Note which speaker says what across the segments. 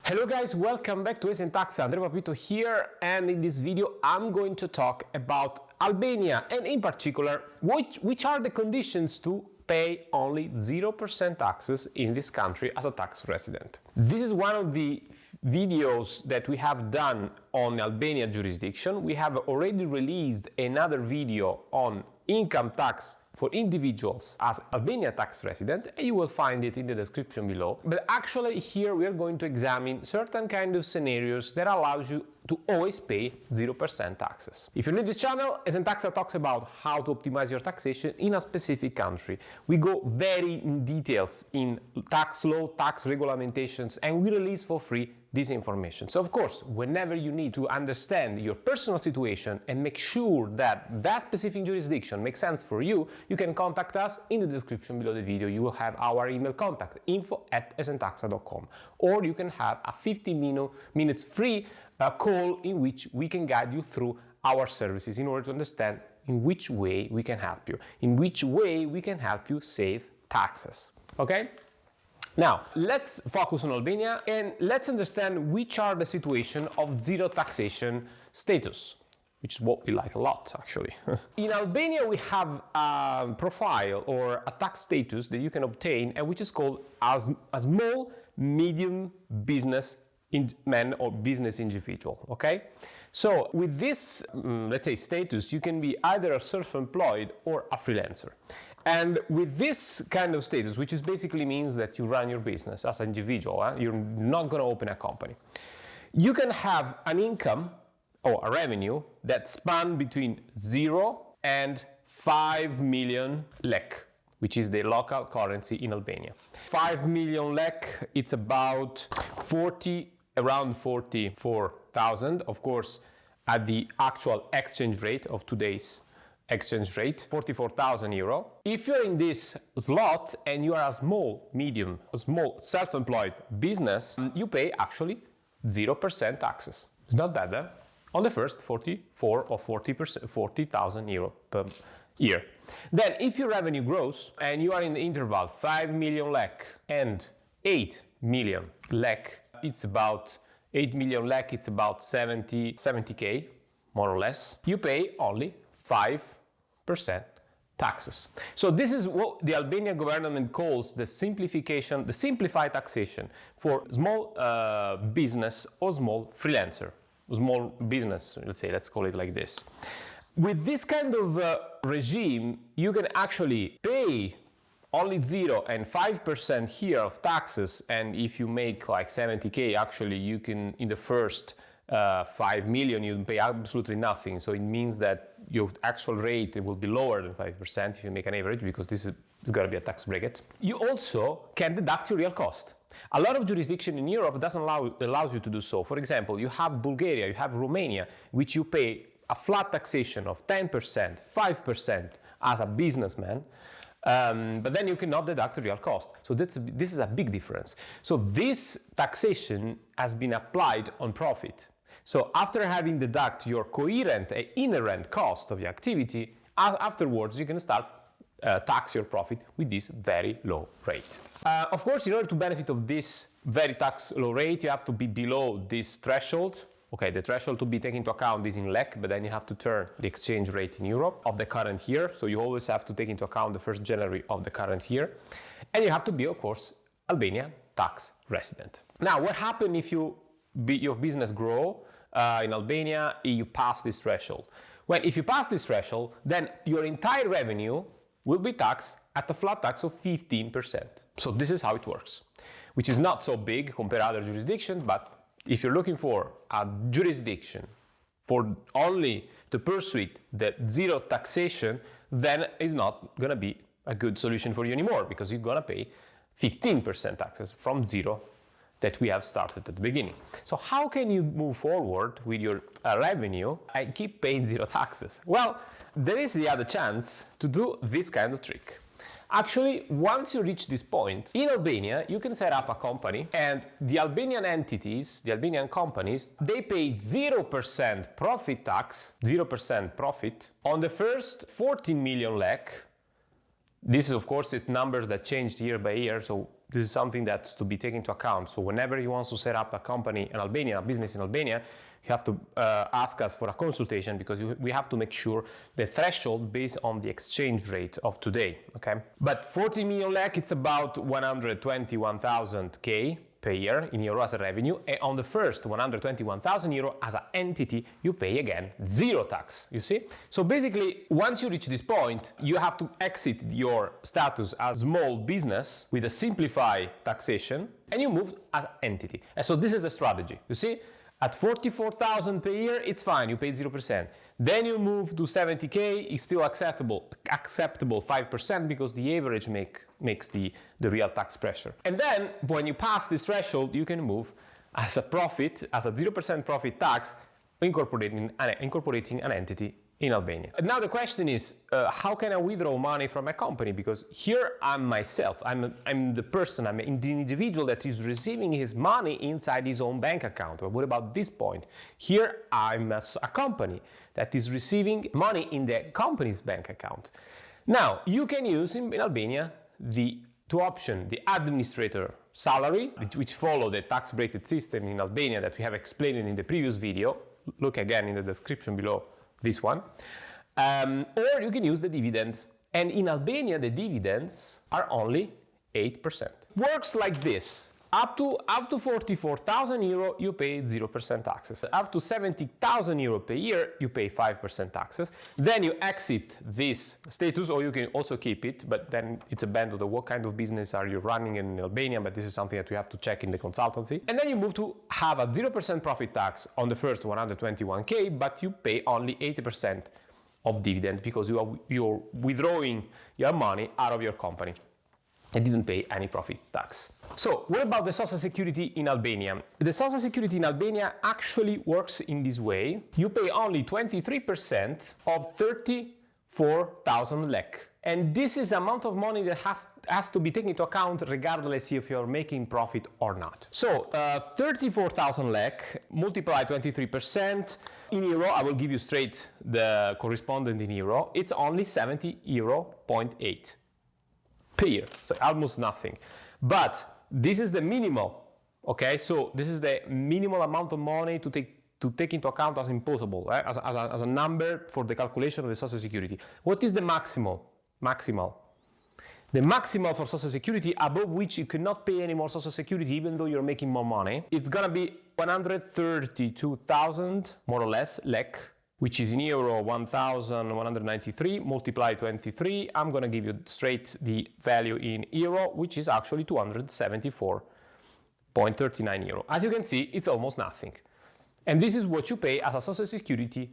Speaker 1: Hello guys, welcome back to ESENtaxa. Andrea Papito here, and in this video I'm going to talk about Albania and in particular which are the conditions to pay only 0% taxes in this country as a tax resident. This is one of the videos that we have done on Albania jurisdiction. We have already released another video on income tax for individuals as Albania tax resident, and you will find it in the description below. But actually here we are going to examine certain kind of scenarios that allows you to always pay 0% taxes. If you're new to this channel, ESENtaxa talks about how to optimize your taxation in a specific country. We go very in details in tax law, tax regulamentations, and we release for free this information. So of course, whenever you need to understand your personal situation and make sure that that specific jurisdiction makes sense for you, you can contact us in the description below the video. You will have our email contact, info@esentaxa.com, or you can have a 15 minutes free call in which we can guide you through our services in order to understand in which way we can help you, in which way we can help you save taxes. Okay? Now, let's focus on Albania and let's understand which are the situation of zero taxation status, which is what we like a lot, actually. In Albania, we have a profile or a tax status that you can obtain, and which is called a small, medium business man or business individual, okay? So with this, let's say, status, you can be either a self-employed or a freelancer. And with this kind of status, which is basically means that you run your business as an individual, you're not going to open a company, you can have an income or a revenue that span between 0 and 5 million lek, which is the local currency in Albania. 5 million lek, it's about around 44,000, of course, at the actual exchange rate of today's exchange rate, 44,000 euro. If you're in this slot and you are a small self-employed business, you pay actually 0% taxes. It's not bad, eh? On the first 44 or 40,000 euro per year. Then if your revenue grows and you are in the interval 5 million lek and 8 million lek, it's about 8 million lek, it's about 70k, more or less. You pay only 5% taxes. So this is what the Albanian government calls the simplified taxation for small business or small freelancer, small business, let's call it like this. With this kind of regime, you can actually pay only 0 and 5% here of taxes, and if you make like 70k, actually you can, in the first 5 million, you pay absolutely nothing. So it means that your actual rate will be lower than 5% if you make an average, because this is going to be a tax bracket. You also can deduct your real cost. A lot of jurisdiction in Europe doesn't allows you to do so. For example, you have Bulgaria, you have Romania, which you pay a flat taxation of 10%, 5% as a businessman, but then you cannot deduct the real cost. So this is a big difference. So this taxation has been applied on profit. So after having deduct your coherent and inherent cost of the activity, afterwards you can start tax your profit with this very low rate. Of course, in order to benefit of this very tax low rate, you have to be below this threshold. Okay, the threshold to be taken into account is in lek, but then you have to turn the exchange rate in Europe of the current year. So you always have to take into account the 1st January of the current year. And you have to be, of course, Albanian tax resident. Now, what happens if your business grow in Albania, you pass this threshold? Well, if you pass this threshold, then your entire revenue will be taxed at a flat tax of 15%. So this is how it works, which is not so big compared to other jurisdictions, but if you're looking for a jurisdiction for only to pursue the zero taxation, then it's not going to be a good solution for you anymore, because you're going to pay 15% taxes from 0 that we have started at the beginning. So how can you move forward with your revenue and keep paying 0 taxes? Well, there is the other chance to do this kind of trick. Actually, once you reach this point, in Albania, you can set up a company, and the Albanian entities, the Albanian companies, they pay 0% profit tax, 0% profit, on the first 14 million lek. This is, of course, it's numbers that changed year by year, so this is something that's to be taken into account. So whenever you want to set up a company in Albania, a business in Albania, you have to ask us for a consultation, because we have to make sure the threshold based on the exchange rate of today, okay? But 40 million lek, it's about 121,000 K per year in euro as a revenue, and on the first 121,000 euro as an entity, you pay again zero tax, you see? So basically, once you reach this point, you have to exit your status as small business with a simplified taxation, and you move as an entity. And so this is a strategy, you see? At 44,000 per year, it's fine, you pay 0%. Then you move to 70K, it's still acceptable 5%, because the average makes the real tax pressure. And then, when you pass this threshold, you can move as a profit, as a 0% profit tax, incorporating an entity in Albania. And now the question is, how can I withdraw money from my company? Because here I'm myself, I'm the person, I'm the individual that is receiving his money inside his own bank account. But what about this point? Here I'm a company that is receiving money in the company's bank account. Now, you can use in Albania the two options, the administrator salary, which follow the tax bracket system in Albania that we have explained in the previous video. Look again in the description below this one, or you can use the dividend, and in Albania the dividends are only 8%. Works like this: up to 44,000 euro you pay 0% taxes, up to 70,000 euro per year you pay 5% taxes. Then you exit this status, or you can also keep it, but then it's a band of what kind of business are you running in Albania, but this is something that we have to check in the consultancy. And then you move to have a 0% profit tax on the first 121K, but you pay only 80% of dividend, because you're withdrawing your money out of your company and didn't pay any profit tax. So what about the social security in Albania? The social security in Albania actually works in this way. You pay only 23% of 34,000 lek. And this is the amount of money that has to be taken into account regardless if you're making profit or not. So 34,000 lek, multiply 23%. In euro, I will give you straight the correspondent in euro. It's only 70.8 euro per year, so almost nothing. But this is the minimal, okay? So this is the minimal amount of money to take into account as imposable, right? as a number for the calculation of the social security. What is the maximal? The maximal for social security, above which you cannot pay any more social security even though you're making more money, it's gonna be 132,000 more or less lek, which is in euro 1,193, multiply 23, I'm gonna give you straight the value in euro, which is actually 274.39 euro. As you can see, it's almost nothing. And this is what you pay as a social security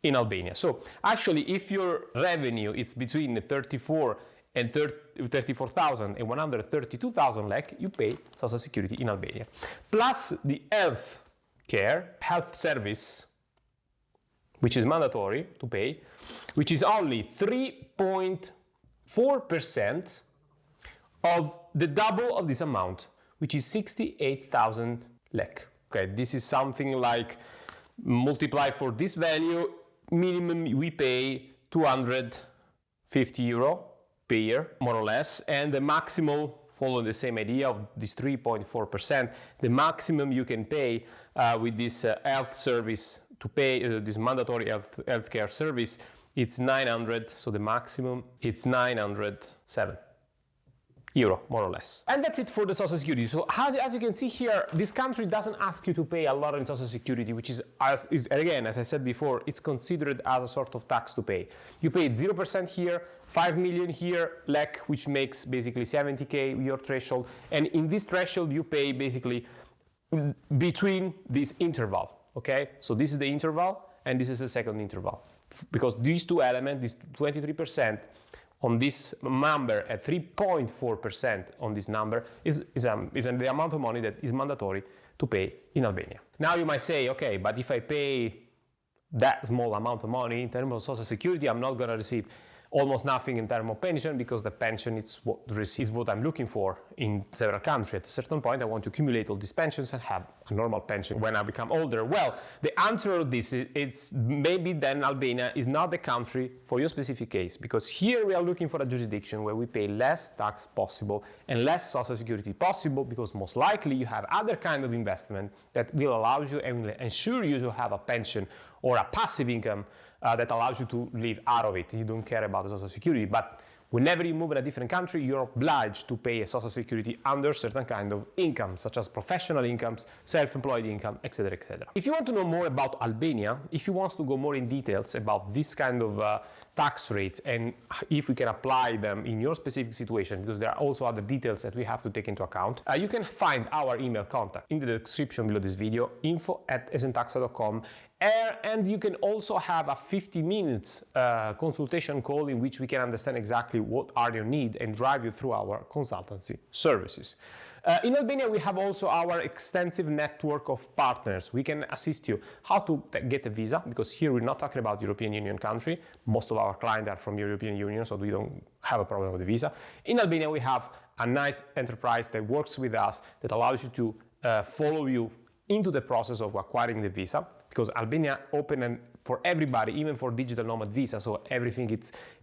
Speaker 1: in Albania. So actually, if your revenue is between 34,000 and 132,000 lek, you pay social security in Albania. Plus the health service, which is mandatory to pay, which is only 3.4% of the double of this amount, which is 68,000 lek. Okay, this is something like, multiply for this value, minimum we pay 250 euro per year, more or less, and the maximal, following the same idea of this 3.4%, the maximum you can pay with this health service to pay this mandatory healthcare service, it's 900, so the maximum, it's 907 euro, more or less. And that's it for the social security. So as you can see here, this country doesn't ask you to pay a lot in social security, which is again, as I said before, it's considered as a sort of tax to pay. You pay 0% here, 5 million here, lek, which makes basically 70K your threshold. And in this threshold, you pay basically between this interval. Okay, so this is the interval, and this is the second interval. Because these two elements, this 23% on this number at 3.4% on this number is the amount of money that is mandatory to pay in Albania. Now you might say, okay, but if I pay that small amount of money in terms of social security, I'm not going to receive almost nothing in terms of pension, because the pension is what I'm looking for in several countries. At a certain point, I want to accumulate all these pensions and have a normal pension when I become older? Well, the answer to this is it's maybe then Albania is not the country for your specific case, because here we are looking for a jurisdiction where we pay less tax possible and less social security possible, because most likely you have other kind of investment that will allow you and will ensure you to have a pension or a passive income that allows you to live out of it. You don't care about the social security, but whenever you move in a different country, you're obliged to pay a social security under certain kind of income, such as professional incomes, self-employed income, etc., etc. If you want to know more about Albania, if you want to go more in details about this kind of tax rates and if we can apply them in your specific situation, because there are also other details that we have to take into account, you can find our email contact in the description below this video, info@esentaxa.com. And you can also have a 50 minutes consultation call in which we can understand exactly what are your needs and drive you through our consultancy services. In Albania, we have also our extensive network of partners. We can assist you how to get a visa, because here we're not talking about European Union country. Most of our clients are from European Union, so we don't have a problem with the visa. In Albania, we have a nice enterprise that works with us that allows you to follow you into the process of acquiring the visa, because Albania open and for everybody, even for digital nomad visa, so everything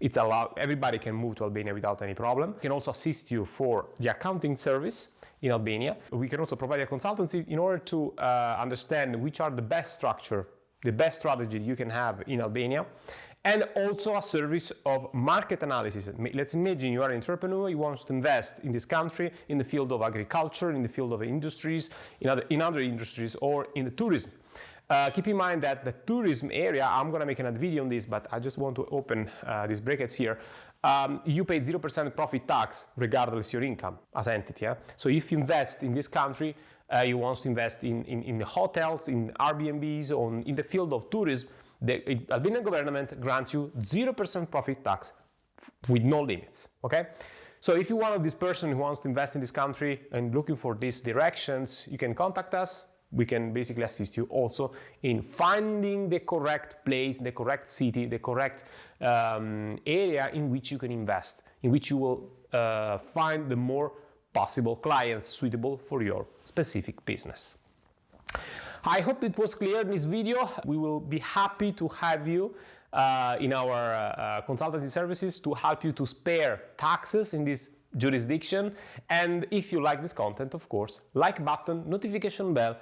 Speaker 1: it's allowed, everybody can move to Albania without any problem. We can also assist you for the accounting service in Albania. We can also provide a consultancy in order to understand which are the best structure, the best strategy you can have in Albania, and also a service of market analysis. Let's imagine you are an entrepreneur, you want to invest in this country in the field of agriculture, in the field of industries, in other industries, or in the tourism. Keep in mind that the tourism area, I'm going to make another video on this, but I just want to open these brackets here. You pay 0% profit tax regardless your income as entity. Yeah? So if you invest in this country, you want to invest in hotels, in Airbnbs, or in the field of tourism, the Albanian government grants you 0% profit tax with no limits. Okay? So if you're one of these person who wants to invest in this country and looking for these directions, you can contact us. We can basically assist you also in finding the correct place, the correct city, the correct area in which you can invest, in which you will find the more possible clients suitable for your specific business. I hope it was clear in this video. We will be happy to have you in our consultancy services to help you to spare taxes in this jurisdiction. And if you like this content, of course, like button, notification bell,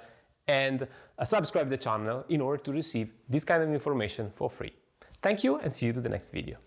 Speaker 1: and subscribe the channel in order to receive this kind of information for free. Thank you and see you to the next video.